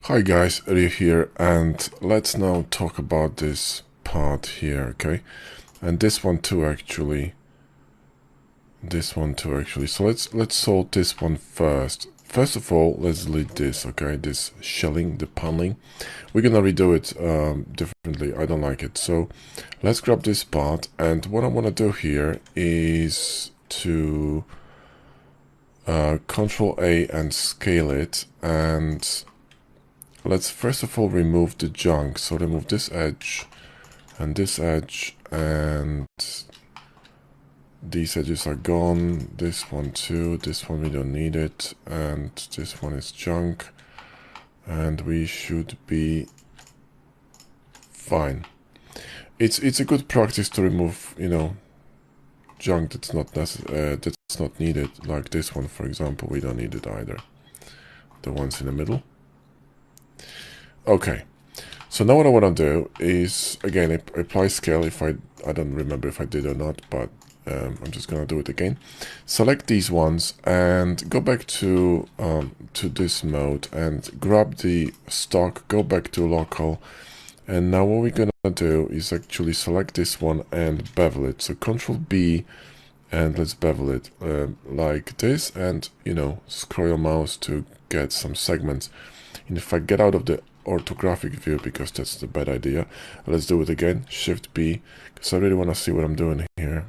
Hi guys, Eri here, and let's now talk about this part here, okay? And this one too actually. So let's solve this one first. First of all, let's delete this, okay? This shelling, the paneling. We're gonna redo it differently. I don't like it. So let's grab this part, and what I wanna do here is to Control A and scale it, and let's first of all remove the junk. So remove this edge, and these edges are gone. This one too. This one we don't need it, and this one is junk, and we should be fine. It's a good practice to remove, junk that's not needed. Like this one, for example, we don't need it either. The ones in the middle. Okay. So now what I want to do is, again, apply scale. If I don't remember if I did or not, but I'm just going to do it again. Select these ones and go back to this mode and grab the stock, go back to local. And now what we're going to do is actually select this one and bevel it. So Control B and let's bevel it like this, and, scroll your mouse to get some segments. And if I get out of the orthographic view, because that's the bad idea, let's do it again, Shift B, because I really want to see what I'm doing here,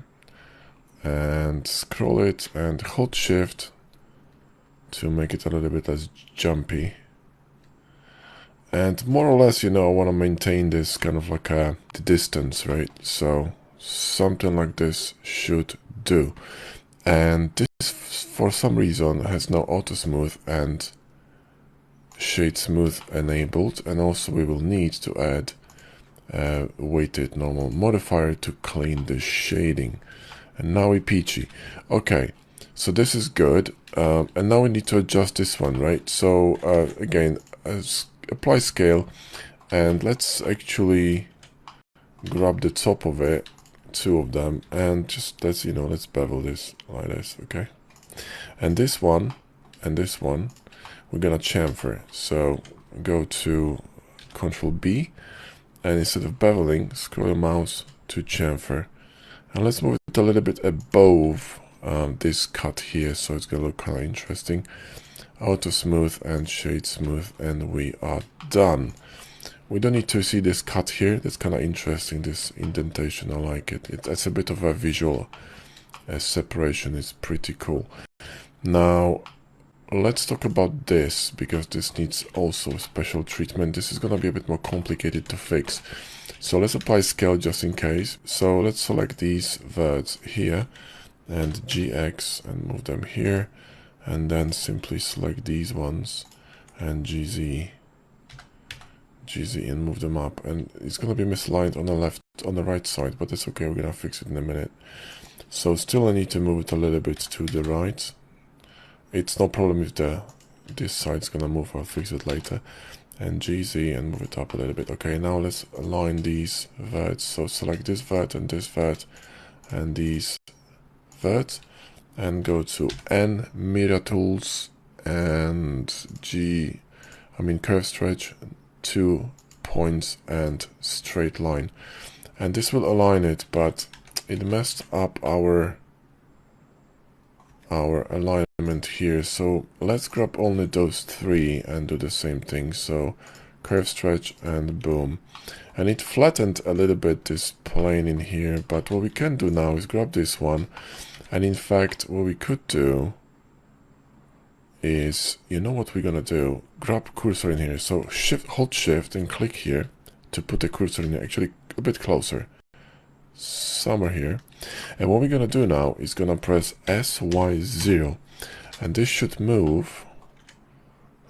and scroll it and hold Shift to make it a little bit less jumpy. And more or less, I want to maintain this kind of like the distance, right? So something like this should do. And this, for some reason, has no auto smooth and shade smooth enabled, and also we will need to add a weighted normal modifier to clean the shading. And now we peachy. Okay, so this is good, and now we need to adjust this one, right? So again, apply scale, and let's actually grab the top of it, two of them, and just let's bevel this like this, okay? And this one and this one we're gonna chamfer. So go to Control B, and instead of beveling, scroll your mouse to chamfer, and let's move it a little bit above this cut here, so it's gonna look kind of interesting. Auto smooth and shade smooth, and we are done. We don't need to see this cut here. That's kind of interesting, this indentation. I like it. It's a bit of a visual separation. It's pretty cool. Now let's talk about this, because this needs also special treatment. This is going to be a bit more complicated to fix. So let's apply scale just in case. So let's select these verts here and GX and move them here. And then simply select these ones and GZ and move them up. And it's going to be misaligned on the right side, but that's okay. We're going to fix it in a minute. So still I need to move it a little bit to the right. It's no problem if this side's gonna move. I'll fix it later. And GZ and move it up a little bit. Okay, now let's align these verts. So select this vert and these verts, and go to N, Mirror Tools, and Curve Stretch, 2 points and straight line. And this will align it, but it messed up our alignment here. So let's grab only those three and do the same thing. So curve stretch and boom. And it flattened a little bit this plane in here, but what we can do now is grab this one, and in fact what we could do is, what we're gonna do, grab cursor in here. So hold shift and click here to put the cursor in here, actually a bit closer, somewhere here. And what we're gonna do now is gonna press SY0, and this should move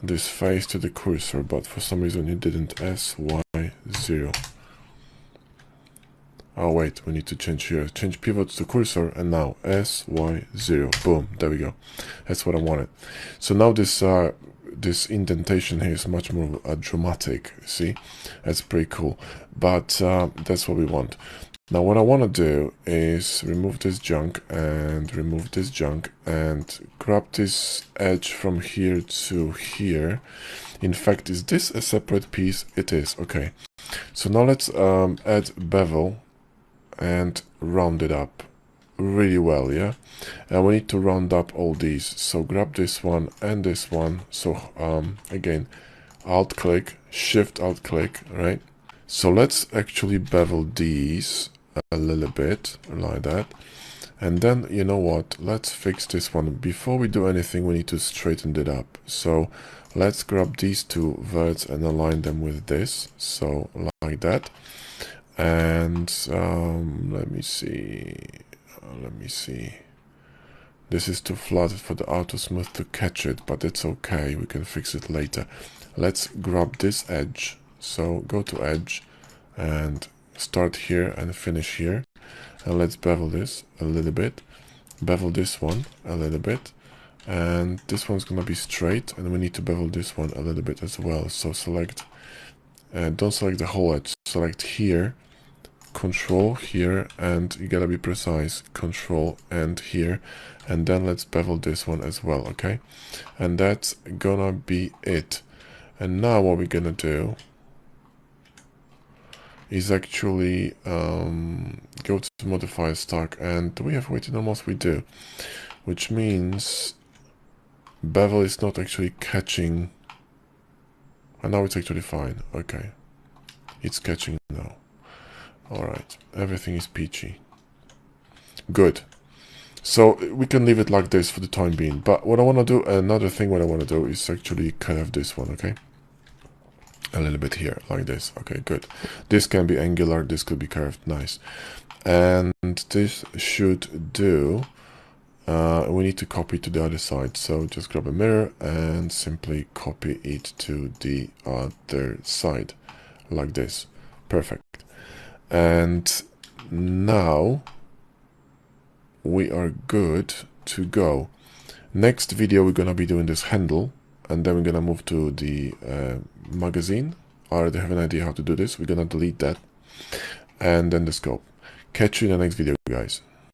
this face to the cursor, but for some reason it didn't. SY0. Oh wait, we need to change here. Change pivot to cursor, and now SY0. Boom, there we go. That's what I wanted. So now this indentation here is much more dramatic. See, that's pretty cool. But that's what we want. Now what I want to do is remove this junk and grab this edge from here to here, In fact, is this a separate piece? It is. Okay, so now let's add bevel and round it up really well. Yeah, and we need to round up all these, so grab this one and this one. So again, alt click, shift alt click, right? So let's actually bevel these a little bit like that. And then, you know what, let's fix this one. Before we do anything, we need to straighten it up. So let's grab these two verts and align them with this. So like that. And let me see. This is too flat for the auto smooth to catch it, but it's okay. We can fix it later. Let's grab this edge. So go to edge and start here and finish here. And let's bevel this a little bit, bevel this one a little bit, and this one's gonna be straight, and we need to bevel this one a little bit as well. So select, don't select the whole edge, select here, control here, and you gotta be precise, control and here, and then let's bevel this one as well. Okay, and that's gonna be it. And now what we're gonna do is actually go to modify stack, and do we have weighted normals? We do, which means bevel is not actually catching, and now it's actually fine. Okay, it's catching now. All right, everything is peachy. Good. So we can leave it like this for the time being, but what I want to do, another thing what I want to do is actually curve this one. Okay, a little bit here like this. Okay, good. This can be angular, this could be curved. Nice. And this should do. We need to copy to the other side, so just grab a mirror and simply copy it to the other side like this. Perfect. And now we are good to go. Next video we're gonna be doing this handle, and then we're gonna move to the magazine. I already have an idea how to do this. We're gonna delete that, and then the scope. Catch you in the next video, guys.